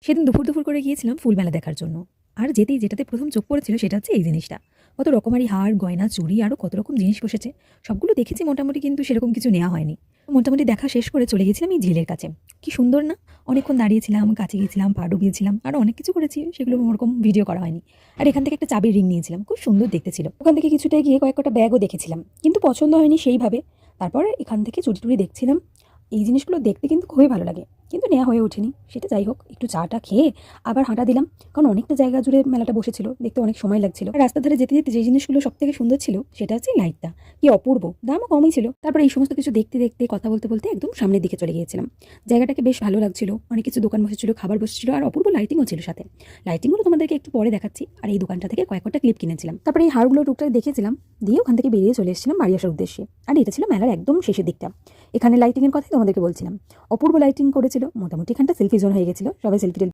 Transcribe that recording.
সেদিন দুপুর দুপুর করে গিয়েছিলাম ফুল মেলা দেখার জন্য। আর যেতেই যেটাতে প্রথম চোখ পড়েছিল সেটা হচ্ছে এই জিনিসটা। কত রকমারি হার, গয়না, চুড়ি আরও কত রকম জিনিস বসেছে। সবগুলো দেখেছি মোটামুটি, কিন্তু সেরকম কিছু নেওয়া হয়নি। মোটামুটি দেখা শেষ করে চলে গেছিলাম এই ঝিলের কাছে। কি সুন্দর না! অনেকক্ষণ দাঁড়িয়েছিলাম, কাছে গিয়েছিলাম, পা ডুবিয়েছিলাম, আরও অনেক কিছু করেছি, সেগুলো ওরকম ভিডিও করা হয়নি। আর এখান থেকে একটা চাবির রিং নিয়েছিলাম, খুব সুন্দর দেখতে ছিল। ওখান থেকে কিছুটা গিয়ে কয়েকটা ব্যাগও দেখেছিলাম, কিন্তু পছন্দ হয়নি সেইভাবে। তারপর এখান থেকে চুড়ি টুড়ি দেখছিলাম। এই জিনিসগুলো দেখতে কিন্তু খুবই ভালো লাগে, কিন্তু নেওয়া হয়ে ওঠেনি। সেটা যাই হোক, একটু চাটা খেয়ে আবার হাঁটা দিলাম, কারণ অনেকটা জায়গা জুড়ে মেলাটা বসেছিল, দেখতে অনেক সময় লাগছিল। আর রাস্তার ধারে যেতে যেতে যে জিনিসগুলো সব থেকে সুন্দর ছিল সেটা হচ্ছে লাইটটা। কি অপূর্ব, দামও কমই ছিল। তারপরে এই সমস্ত কিছু দেখতে দেখতে, কথা বলতে বলতে একদম সামনের দিকে চলে গিয়েছিলাম। জায়গাটাকে বেশ ভালো লাগছিল, অনেক কিছু দোকান বসেছিল, খাবার বসেছিল, আর অপূর্ব লাইটিংও ছিল সাথে। লাইটিংগুলো তোমাদেরকে একটু পরে দেখাচ্ছি। আর এই দোকানটা থেকে কয়েকটা ক্লিপ কিনেছিলাম, তারপরে এই হারগুলো টুকটাক দেখেছিলাম, দিয়ে ওখান থেকে বেরিয়ে চলে এসেছিলাম বাড়ি আসার উদ্দেশ্যে। আর এটা ছিল মেলার একদম শেষের দিকটা। এখানে লাইটিংয়ের কথাই তোমাদেরকে বলছিলাম, অপূর্ব লাইটিং করেছিল। মোটামুটি এখানটা সেলফি জোন হয়ে গেছিল, সবাই সেলফি